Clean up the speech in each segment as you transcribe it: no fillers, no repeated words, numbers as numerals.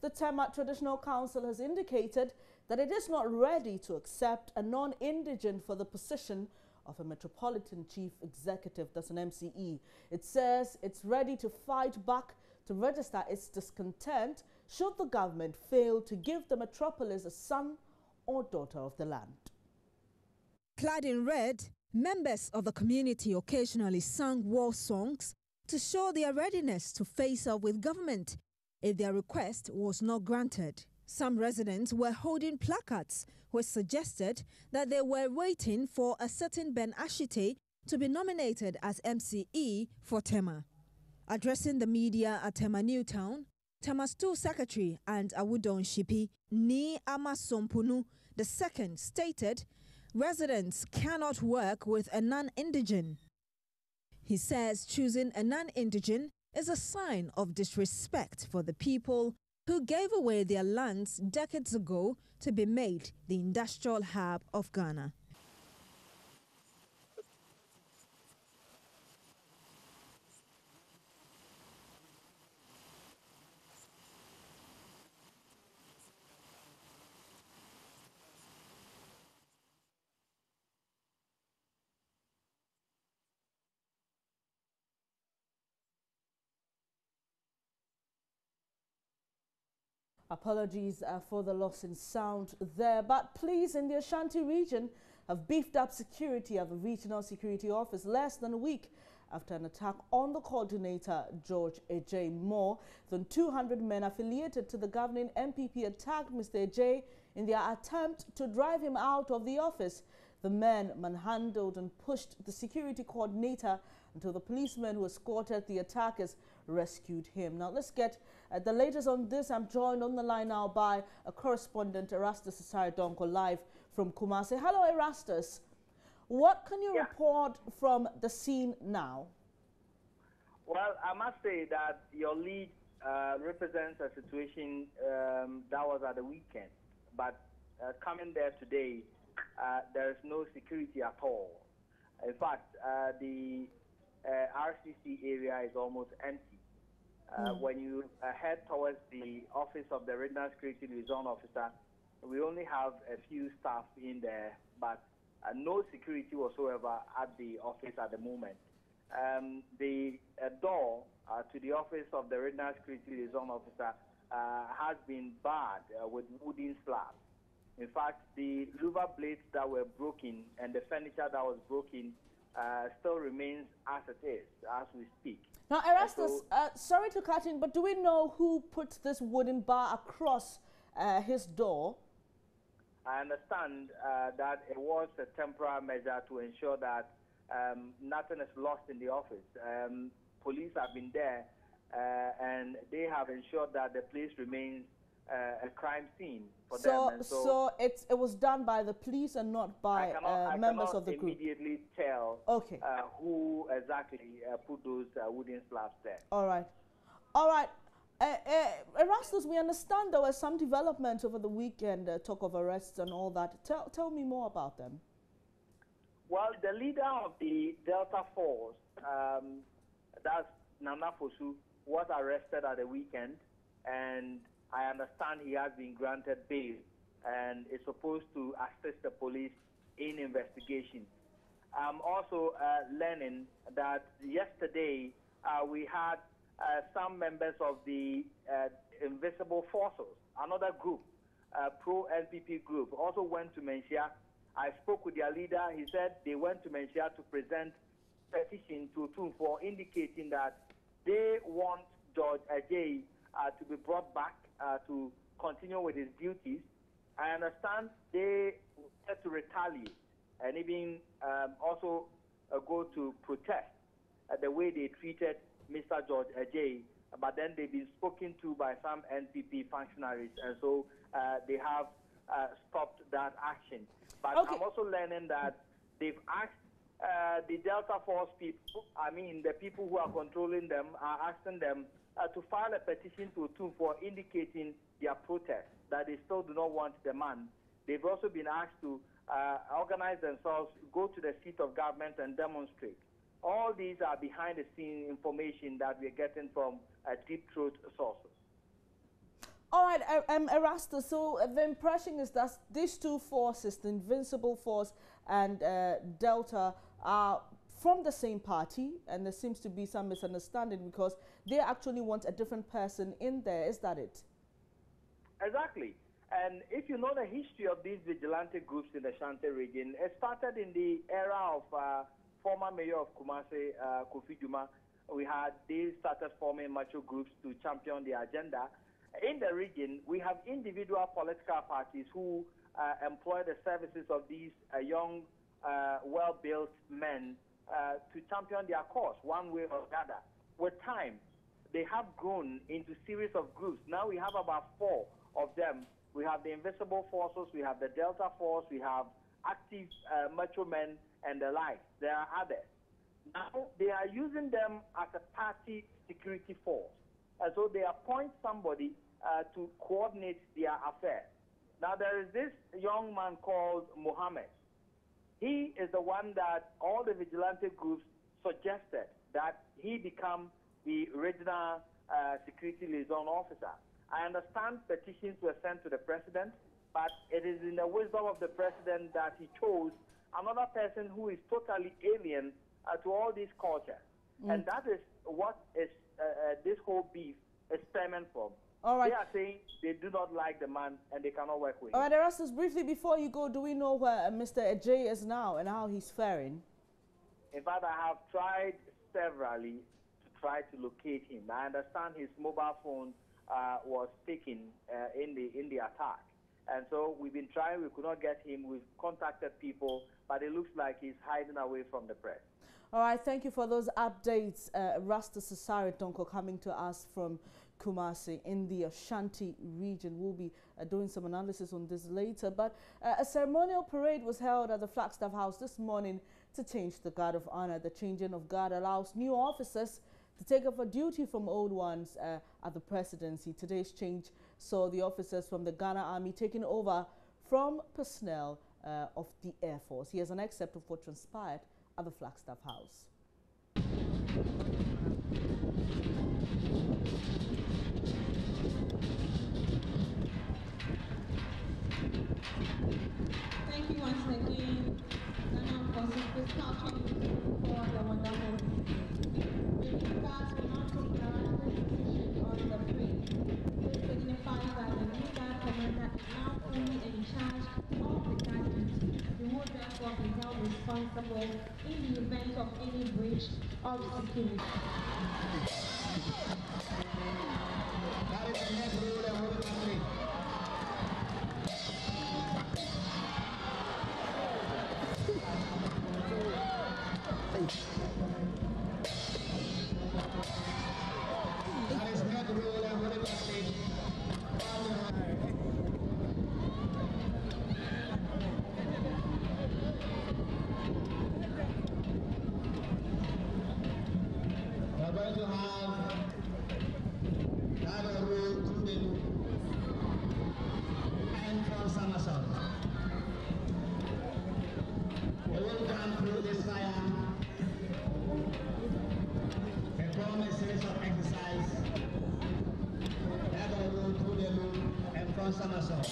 The Tema Traditional Council has indicated that it is not ready to accept a non-indigent for the position of a Metropolitan Chief Executive, that's an MCE. It says it's ready to fight back to register its discontent should the government fail to give the metropolis a son or daughter of the land. Clad in red, members of the community occasionally sang war songs to show their readiness to face off with government if their request was not granted. Some residents were holding placards which suggested that they were waiting for a certain Ben Ashite to be nominated as MCE for Tema. Addressing the media at Tema Newtown, Tema's 2 secretary and Awudon Shipi, Ni Amasompunu II, stated residents cannot work with a non-indigent. He says choosing a non-indigent is a sign of disrespect for the people who gave away their lands decades ago to be made the industrial hub of Ghana. Apologies for the loss in sound there, but police in the Ashanti region have beefed up security at the Regional Security Office less than a week after an attack on the coordinator, George Ejay. More than 200 men affiliated to the governing MPP attacked Mr. Ejay in their attempt to drive him out of the office. The men manhandled and pushed the security coordinator until the policemen who escorted the attackers rescued him. Now let's get the latest on this. I'm joined on the line now by a correspondent, Erastus Donko, live from Kumasi. Hello, Erastus. What can you report from the scene now? Well, I must say that your lead represents a situation that was at the weekend, but coming there today, there is no security at all. In fact, the RCC area is almost empty. When you head towards the office of the Regional Security Liaison Officer, we only have a few staff in there, but no security whatsoever at the office at the moment. The door to the office of the Regional Security Liaison Officer has been barred with wooden slabs. In fact, the louver blades that were broken and the furniture that was broken still remains as it is, as we speak. Now, Erastus, sorry to cut in, but do we know who put this wooden bar across his door? I understand that it was a temporary measure to ensure that nothing is lost in the office. Police have been there and they have ensured that the place remains a crime scene for them. And so it was done by the police and not by members of the group? I cannot immediately tell who exactly put those wooden slabs there. All right. All right. Erastus, we understand there was some development over the weekend, talk of arrests and all that. Tell me more about them. Well, the leader of the Delta Force, that's Nana Fosu, was arrested at the weekend, and I understand he has been granted bail and is supposed to assist the police in investigation. I'm also learning that yesterday we had some members of the Invisible Forces, another group, pro-NPP group, also went to Menchia. I spoke with their leader. He said they went to Menchia to present a petition to Tunfor indicating that they want George Ejay to be brought back to continue with his duties. I understand they had to retaliate and even also go to protest the way they treated Mr. George Ejay, but then they've been spoken to by some NPP functionaries, and so they have stopped that action. But I'm also learning that they've asked the Delta Force people, I mean the people who are controlling them, are asking them to file a petition to Tunfor indicating their protest, that they still do not want the man. They've also been asked to organize themselves, go to the seat of government and demonstrate. All these are behind the scene information that we're getting from deep throat sources. All right. right, Erastus, so the impression is that these two forces, the Invincible Force and Delta, are from the same party, and there seems to be some misunderstanding because they actually want a different person in there. Is that it? Exactly. And if you know the history of these vigilante groups in the Ashanti region, it started in the era of former mayor of Kumasi, Kofi Juma. They started forming macho groups to champion the agenda. In the region, we have individual political parties who employ the services of these young, well-built men to champion their cause one way or the other. With time, they have grown into series of groups. Now we have about 4 of them. We have the Invisible Forces, we have the Delta Force, we have active macho men and the like. There are others. Now they are using them as a party security force. And so they appoint somebody to coordinate their affairs. Now there is this young man called Mohammed. He is the one that all the vigilante groups suggested that he become the regional security liaison officer. I understand petitions were sent to the president, but it is in the wisdom of the president that he chose another person who is totally alien to all these cultures. And that is what is this whole beef is stemming from. All right. They are saying they do not like the man and they cannot work with him. All right, Erastus, briefly before you go, do we know where Mr. Ajay is now and how he's faring? In fact, I have tried severally to try to locate him. I understand his mobile phone was taken in the attack. And so we've been trying, we could not get him. We've contacted people, but it looks like he's hiding away from the press. All right, thank you for those updates. Rasta Sasari Tonko coming to us from Kumasi in the Ashanti region. We'll be doing some analysis on this later. But a ceremonial parade was held at the Flagstaff House this morning to change the guard of honor. The changing of guard allows new officers to take over duty from old ones at the presidency. Today's change saw the officers from the Ghana Army taking over from personnel of the Air Force. Here's an excerpt of what transpired at the Flagstaff House. Thank you once again, Ghana Forces, Fiscal Training for the wonderful. The guards will not take their rightful position on the parade. This signifies that the new guard commander is now fully in charge of the guard duty. He will therefore be held responsible in the event of any breach of security. That is the next rule and what it That is not the rule and what it We're going to have another rule to the and from somersault. We will come through this fire, perform a series of exercise, another rule through the loop and from somersault.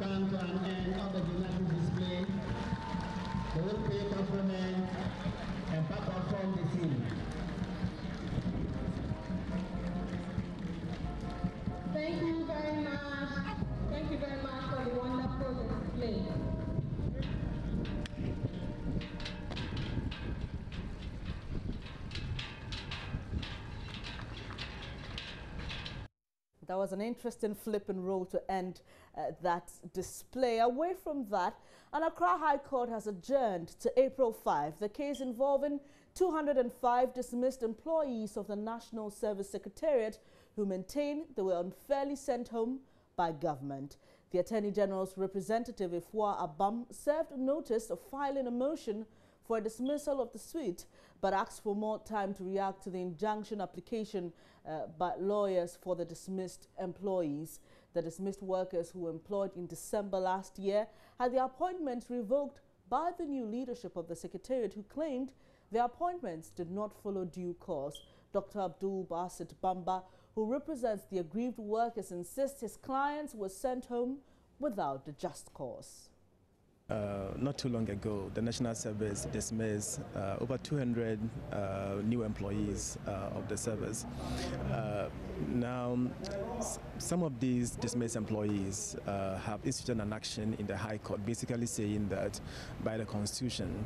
Come to an end of the gymnastic display. They will pay compliment and perform the scene. Thank you very much. Thank you very much for the wonderful display. That was an interesting flip and roll to end that display. Away from that, an Accra High Court has adjourned to April 5 the case involving 205 dismissed employees of the National Service Secretariat who maintain they were unfairly sent home by government. The Attorney General's representative, Ifua Abam, served notice of filing a motion for a dismissal of the suit, but asked for more time to react to the injunction application by lawyers for the dismissed employees. The dismissed workers who were employed in December last year had their appointments revoked by the new leadership of the Secretariat, who claimed their appointments did not follow due course. Dr. Abdul Basit Bamba, who represents the aggrieved workers, insists his clients were sent home without the just cause. Not too long ago, the National Service dismissed over 200 new employees of the service. Now, some of these dismissed employees have instituted an action in the High Court, basically saying that by the Constitution,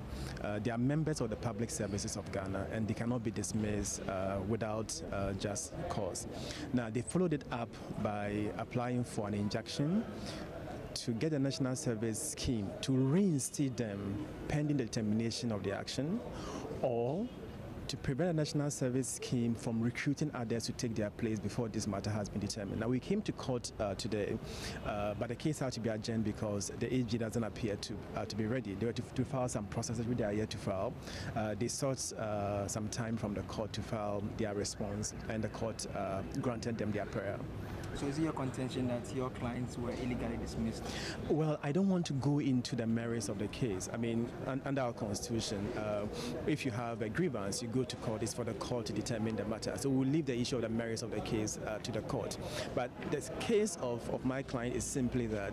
they are members of the public services of Ghana and they cannot be dismissed without just cause. Now, they followed it up by applying for an injunction to get the National Service Scheme to reinstate them pending the termination of the action, or to prevent the National Service Scheme from recruiting others to take their place before this matter has been determined. Now, we came to court today, but the case had to be adjourned because the AG doesn't appear to be ready. They were to file some processes which they are yet to file. They sought some time from the court to file their response, and the court granted them their prayer. So is it your contention that your clients were illegally dismissed? Well, I don't want to go into the merits of the case. I mean, under our Constitution, if you have a grievance, you go to court. It's for the court to determine the matter. So we'll leave the issue of the merits of the case to the court. But the case of my client is simply that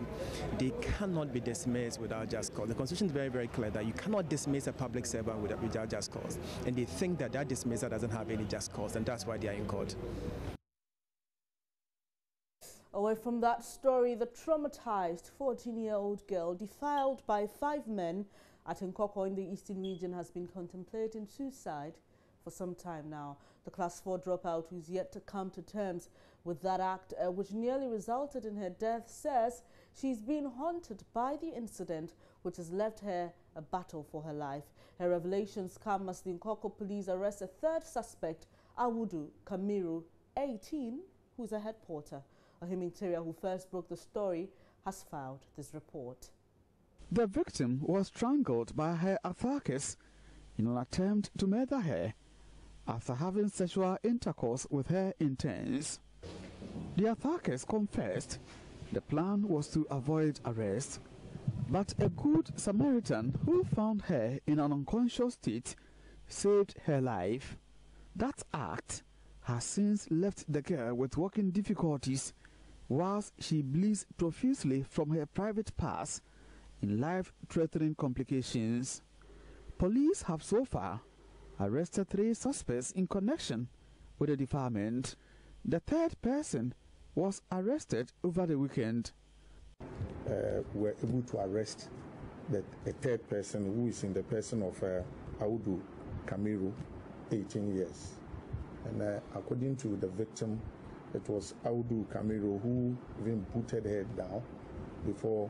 they cannot be dismissed without just cause. The Constitution is very, very clear that you cannot dismiss a public servant without just cause. And they think that that dismissal doesn't have any just cause, and that's why they are in court. Away from that story, the traumatized 14-year-old girl defiled by 5 men at Nkoko in the Eastern region has been contemplating suicide for some time now. The Class 4 dropout, who's yet to come to terms with that act, which nearly resulted in her death, says she's been haunted by the incident, which has left her a battle for her life. Her revelations come as the Nkoko police arrest a third suspect, Awudu Kamiru, 18, who's a head porter. Ohimiteria, who first broke the story, has filed this report. The victim was strangled by her attackers in an attempt to murder her after having sexual intercourse with her intense. The attackers confessed the plan was to avoid arrest, but a good Samaritan who found her in an unconscious state saved her life. That act has since left the girl with walking difficulties whilst she bleeds profusely from her private parts in life-threatening complications. Police have so far arrested 3 suspects in connection with the defilement. The third person was arrested over the weekend. We're able to arrest a third person who is in the person of Awudu Kamiru, 18 years. And according to the victim, it was Awudu Kamiru who even booted her down before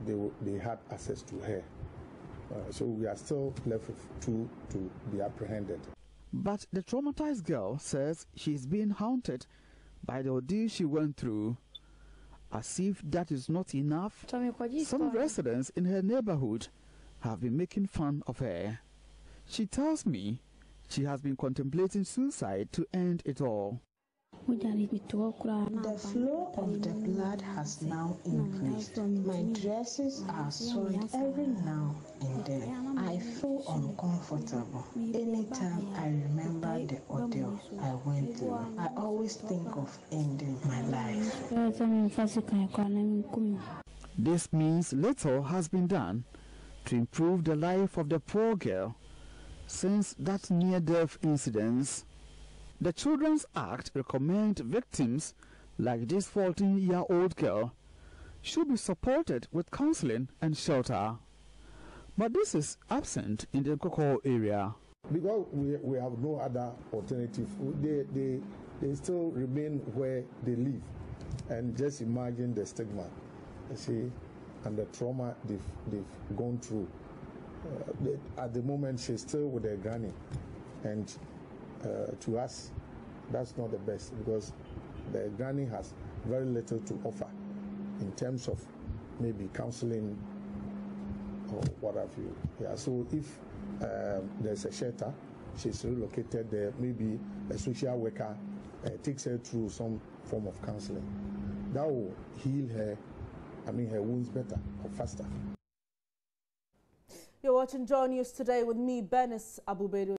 they had access to her. So we are still left with 2 to be apprehended. But the traumatized girl says she's being haunted by the ordeal she went through. As if that is not enough, some residents in her neighborhood have been making fun of her. She tells me she has been contemplating suicide to end it all. The flow of the blood has now increased. My dresses are soiled every now and then. I feel uncomfortable. Anytime I remember the ordeal I went through, I always think of ending my life. This means little has been done to improve the life of the poor girl since that near-death incident. The Children's Act recommends victims like this 14-year-old girl should be supported with counseling and shelter. But this is absent in the Nkoko area. Because we have no other alternative, they still remain where they live. And just imagine the stigma, you see, and the trauma they've gone through. At the moment, she's still with her granny. And to us, that's not the best, because the granny has very little to offer in terms of maybe counseling or what have you. Yeah, so if there's a shelter, she's relocated there, maybe a social worker takes her through some form of counseling. That will heal her, her wounds better or faster. You're watching Joy News Today with me, Benis Abubedu.